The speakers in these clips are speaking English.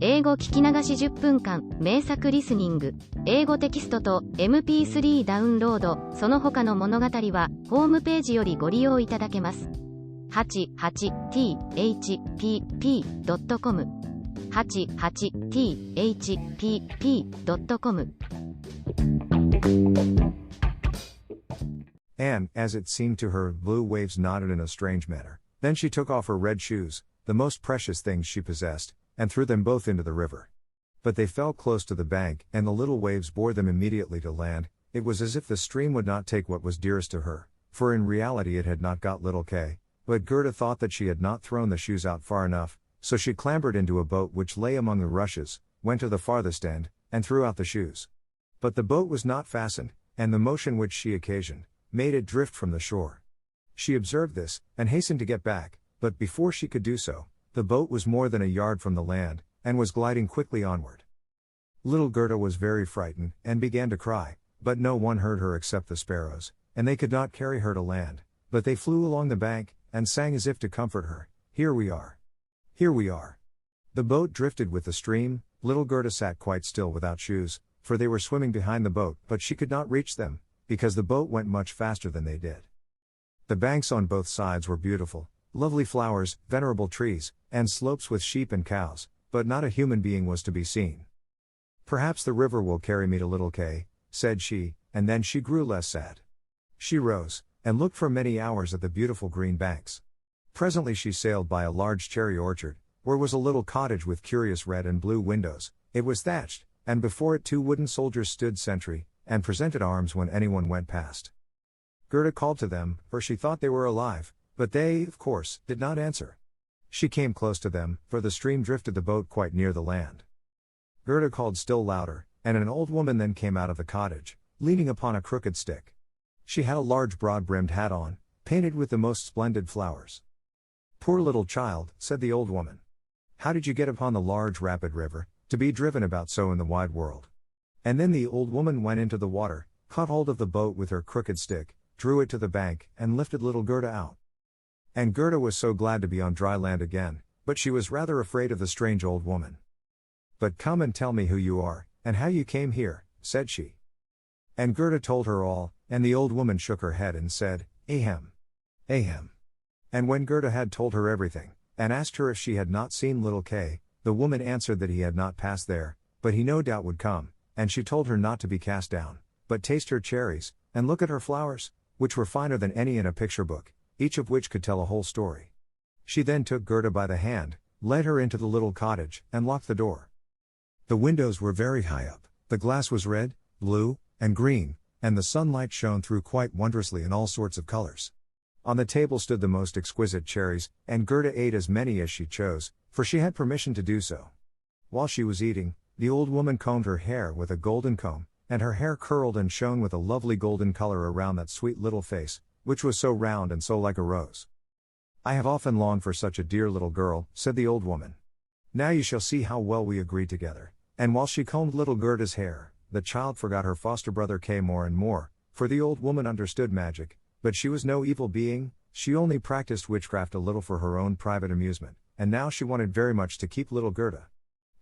英語聞き流し10分間、名作リスニング、英語テキストと MP3 ダウンロード、その他の物語は、ホームページよりご利用いただけます。88thpp.com 88thpp.com And, as it seemed to her, blue waves nodded in a strange manner. Then she took off her red shoes, the most precious things she possessed, and threw them both into the river. But they fell close to the bank, and the little waves bore them immediately to land. It was as if the stream would not take what was dearest to her, for in reality it had not got little Kay. But Gerda thought that she had not thrown the shoes out far enough, so she clambered into a boat which lay among the rushes, went to the farthest end, and threw out the shoes. But the boat was not fastened, and the motion which she occasioned, made it drift from the shore. She observed this, and hastened to get back, but before she could do so, the boat was more than a yard from the land, and was gliding quickly onward. Little Gerda was very frightened, and began to cry, but no one heard her except the sparrows, and they could not carry her to land, but they flew along the bank, and sang as if to comfort her, "Here we are. Here we are." The boat drifted with the stream. Little Gerda sat quite still without shoes, for they were swimming behind the boat, but she could not reach them, because the boat went much faster than they did. The banks on both sides were beautiful, lovely flowers, venerable trees, and slopes with sheep and cows, but not a human being was to be seen. "Perhaps the river will carry me to little Kay," said she, and then she grew less sad. She rose, and looked for many hours at the beautiful green banks. Presently she sailed by a large cherry orchard, where was a little cottage with curious red and blue windows. It was thatched, and before it 2 wooden soldiers stood sentry, and presented arms when anyone went past. Gerda called to them, for she thought they were alive, but they, of course, did not answer. She came close to them, for the stream drifted the boat quite near the land. Gerda called still louder, and an old woman then came out of the cottage, leaning upon a crooked stick. She had a large broad-brimmed hat on, painted with the most splendid flowers. "Poor little child," said the old woman. "How did you get upon the large rapid river, to be driven about so in the wide world?" And then the old woman went into the water, caught hold of the boat with her crooked stick, drew it to the bank, and lifted little Gerda out. And Gerda was so glad to be on dry land again, but she was rather afraid of the strange old woman. "But come and tell me who you are, and how you came here," said she. And Gerda told her all, and the old woman shook her head and said, "Ahem. Ahem." And when Gerda had told her everything, and asked her if she had not seen little Kay, the woman answered that he had not passed there, but he no doubt would come, and she told her not to be cast down, but taste her cherries, and look at her flowers, which were finer than any in a picture book, each of which could tell a whole story. She then took Gerda by the hand, led her into the little cottage, and locked the door. The windows were very high up, the glass was red, blue, and green, and the sunlight shone through quite wondrously in all sorts of colors. On the table stood the most exquisite cherries, and Gerda ate as many as she chose, for she had permission to do so. While she was eating, the old woman combed her hair with a golden comb, and her hair curled and shone with a lovely golden color around that sweet little face, which was so round and so like a rose. "I have often longed for such a dear little girl," said the old woman. "Now you shall see how well we agree together." And while she combed little Gerda's hair, the child forgot her foster brother Kay more and more, for the old woman understood magic, but she was no evil being, she only practiced witchcraft a little for her own private amusement, and now she wanted very much to keep little Gerda.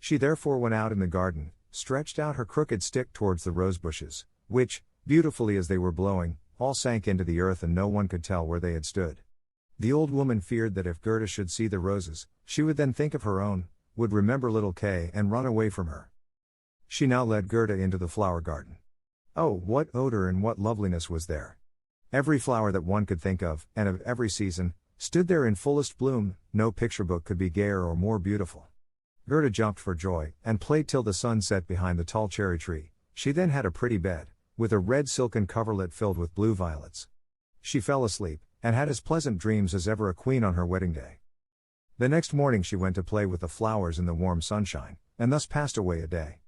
She therefore went out in the garden, stretched out her crooked stick towards the rose bushes, which, beautifully as they were blowing, all sank into the earth and no one could tell where they had stood. The old woman feared that if Gerda should see the roses, she would then think of her own, would remember little Kay and run away from her. She now led Gerda into the flower garden. Oh, what odor and what loveliness was there! Every flower that one could think of, and of every season, stood there in fullest bloom. No picture book could be gayer or more beautiful. Gerda jumped for joy, and played till the sun set behind the tall cherry tree. She then had a pretty bed, with a red silken coverlet filled with blue violets. She fell asleep, and had as pleasant dreams as ever a queen on her wedding day. The next morning she went to play with the flowers in the warm sunshine, and thus passed away a day.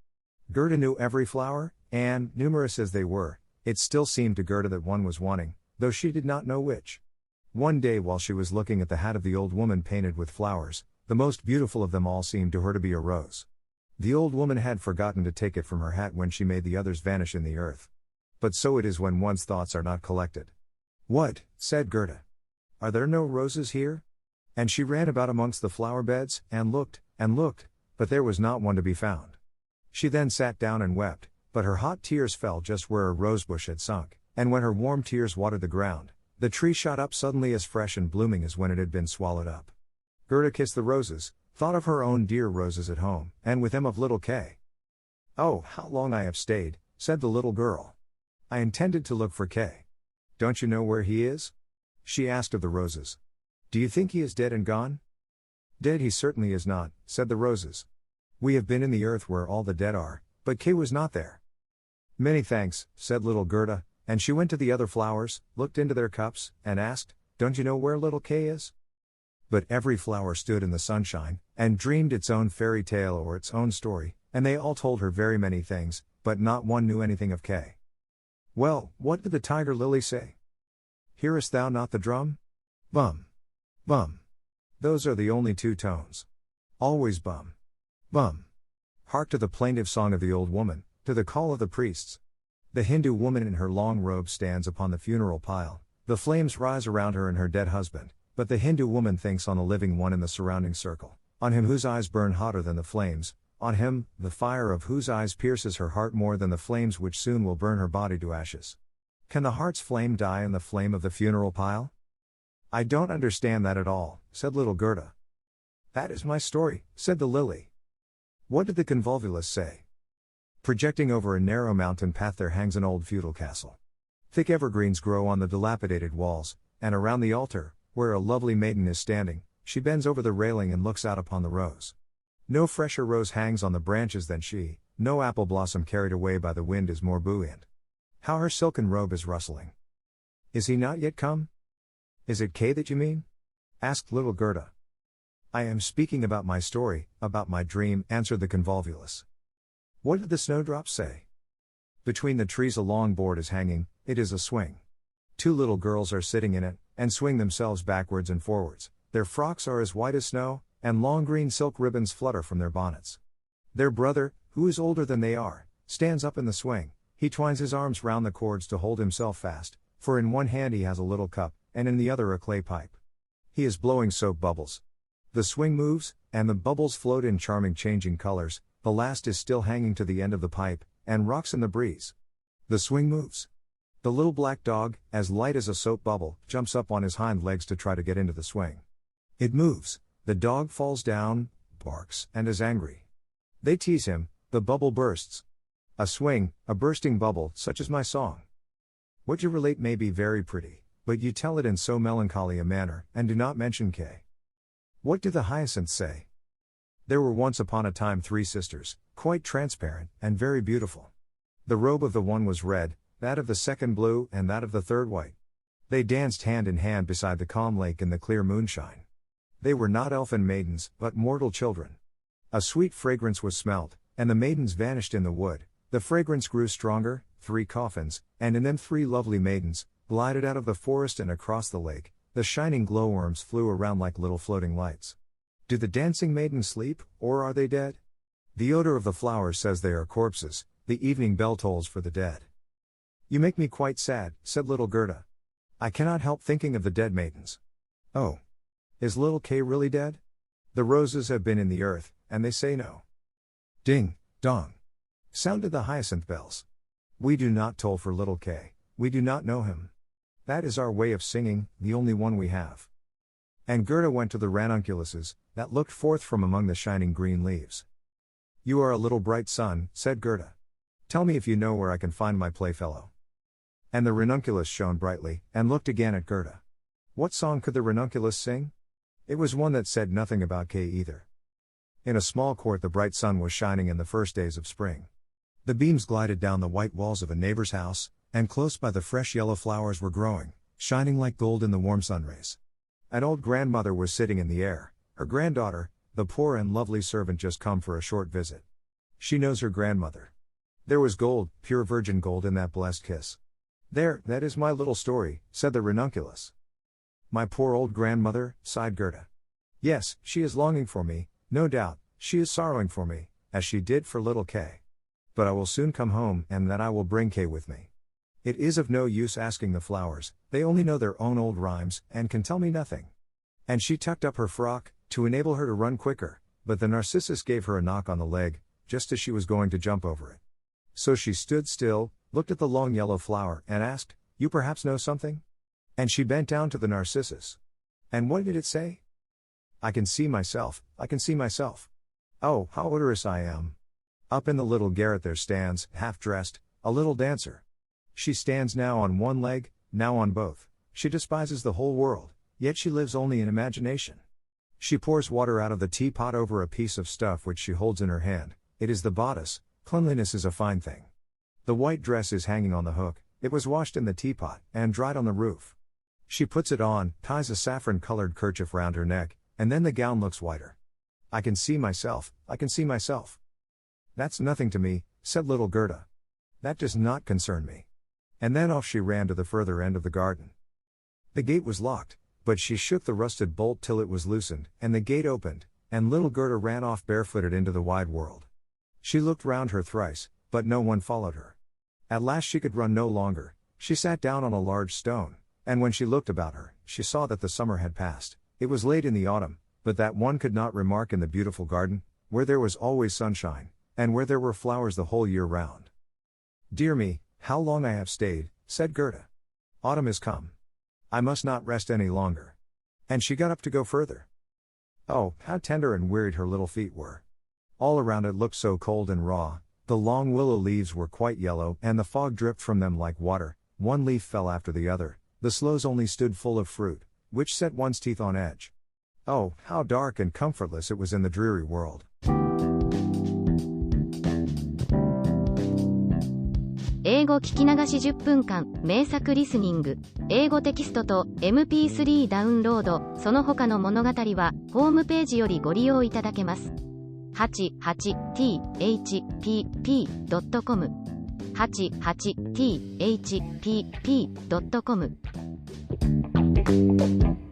Gerda knew every flower, and, numerous as they were, it still seemed to Gerda that one was wanting, though she did not know which. One day while she was looking at the hat of the old woman painted with flowers, the most beautiful of them all seemed to her to be a rose. The old woman had forgotten to take it from her hat when she made the others vanish in the earth. But so it is when one's thoughts are not collected. "What?" said Gerda. "Are there no roses here?" And she ran about amongst the flower beds, and looked, but there was not one to be found. She then sat down and wept, but her hot tears fell just where a rosebush had sunk, and when her warm tears watered the ground, the tree shot up suddenly as fresh and blooming as when it had been swallowed up. Gerda kissed the roses, thought of her own dear roses at home, and with them of little Kay. "Oh, how long I have stayed," said the little girl. "I intended to look for Kay. Don't you know where he is?" she asked of the roses. "Do you think he is dead and gone?" "Dead he certainly is not," said the roses. "We have been in the earth where all the dead are, but Kay was not there." "Many thanks," said little Gerda, and she went to the other flowers, looked into their cups, and asked, "Don't you know where little Kay is?" But every flower stood in the sunshine, and dreamed its own fairy tale or its own story, and they all told her very many things, but not one knew anything of Kay. Well, what did the tiger lily say? "Hearest thou not the drum? Bum. Bum. Those are the only two tones. Always bum. Bum. Hark to the plaintive song of the old woman, to the call of the priests. The Hindu woman in her long robe stands upon the funeral pile, the flames rise around her and her dead husband, but the Hindu woman thinks on the living one in the surrounding circle, on him whose eyes burn hotter than the flames, on him, the fire of whose eyes pierces her heart more than the flames which soon will burn her body to ashes. Can the heart's flame die in the flame of the funeral pile?" "I don't understand that at all," said little Gerda. "That is my story," said the lily. "What did the convolvulus say?" "Projecting over a narrow mountain path there hangs an old feudal castle. Thick evergreens grow on the dilapidated walls, and around the altar, where a lovely maiden is standing, she bends over the railing and looks out upon the rose. No fresher rose hangs on the branches than she, no apple blossom carried away by the wind is more buoyant. How her silken robe is rustling. Is he not yet come? Is it Kay that you mean?" asked little Gerda. "I am speaking about my story, about my dream," answered the convolvulus. "What did the snowdrops say?" "Between the trees a long board is hanging, it is a swing. Two little girls are sitting in it, and swing themselves backwards and forwards. Their frocks are as white as snow, and long green silk ribbons flutter from their bonnets. Their brother, who is older than they are, stands up in the swing. He twines his arms round the cords to hold himself fast, for in one hand he has a little cup, and in the other a clay pipe. He is blowing soap bubbles. The swing moves, and the bubbles float in charming changing colors. The last is still hanging to the end of the pipe, and rocks in the breeze. The swing moves. The little black dog, as light as a soap bubble, jumps up on his hind legs to try to get into the swing. It moves, the dog falls down, barks, and is angry. They tease him, the bubble bursts. A swing, a bursting bubble, such is my song. What you relate may be very pretty, but you tell it in so melancholy a manner, and do not mention Kay. What do the hyacinths say? There were once upon a time 3 sisters, quite transparent, and very beautiful. The robe of the one was red, that of the second blue, and that of the third white. They danced hand in hand beside the calm lake in the clear moonshine. They were not elfin maidens, but mortal children. A sweet fragrance was smelt, and the maidens vanished in the wood. The fragrance grew stronger, 3 coffins, and in them 3 lovely maidens, glided out of the forest and across the lake. The shining glowworms flew around like little floating lights. Do the dancing maidens sleep, or are they dead? The odor of the flowers says they are corpses, the evening bell tolls for the dead. You make me quite sad, said little Gerda. I cannot help thinking of the dead maidens. Oh. Is little Kay really dead? The roses have been in the earth, and they say no. Ding, dong. Sounded the hyacinth bells. We do not toll for little Kay, we do not know him. That is our way of singing, the only one we have. And Gerda went to the ranunculuses, that looked forth from among the shining green leaves. You are a little bright sun, said Gerda. Tell me if you know where I can find my playfellow. And the ranunculus shone brightly, and looked again at Gerda. What song could the ranunculus sing? It was one that said nothing about Kay either. In a small court the bright sun was shining in the first days of spring. The beams glided down the white walls of a neighbor's house, and close by the fresh yellow flowers were growing, shining like gold in the warm sunrays. An old grandmother was sitting in the air, her granddaughter, the poor and lovely servant just come for a short visit. She knows her grandmother. There was gold, pure virgin gold in that blessed kiss. There, that is my little story, said the ranunculus. My poor old grandmother, sighed Gerda. Yes, she is longing for me, no doubt, she is sorrowing for me, as she did for little Kay. But I will soon come home, and then I will bring Kay with me. It is of no use asking the flowers, they only know their own old rhymes, and can tell me nothing. And she tucked up her frock, to enable her to run quicker, But the narcissus gave her a knock on the leg, just as she was going to jump over it. So she stood still, looked at the long yellow flower, and asked, "You perhaps know something?" And she bent down to the narcissus. And what did it say? "I can see myself, I can see myself. Oh, how odorous I am. Up in the little garret there stands, half-dressed, a little dancer. She stands now on one leg, now on both. She despises the whole world, yet she lives only in imagination. She pours water out of the teapot over a piece of stuff which she holds in her hand. It is the bodice. Cleanliness is a fine thing. The white dress is hanging on the hook, it was washed in the teapot, and dried on the roof. She puts it on, ties a saffron-colored kerchief round her neck, and then the gown looks whiter. I can see myself, I can see myself." "That's nothing to me," said little Gerda. "That does not concern me." And then off she ran to the further end of the garden. The gate was locked, but she shook the rusted bolt till it was loosened, and the gate opened, and little Gerda ran off barefooted into the wide world. She looked round her thrice, but no one followed her. At last she could run no longer, she sat down on a large stone, and when she looked about her, she saw that the summer had passed. It was late in the autumn, but that one could not remark in the beautiful garden, where there was always sunshine, and where there were flowers the whole year round. "Dear me, how long I have stayed," said Gerda. "Autumn is come. I must not rest any longer." And she got up to go further. Oh, how tender and wearied her little feet were. All around it looked so cold and raw, the long willow leaves were quite yellow, and the fog dripped from them like water, one leaf fell after the other, the sloes only stood full of fruit, which set one's teeth on edge. Oh, how dark and comfortless it was in the dreary world. 英語聞き流し10分間、名作リスニング、英語テキストと MP3 ダウンロード、その他の物語は、ホームページよりご利用いただけます。88thpp.com 88thpp.com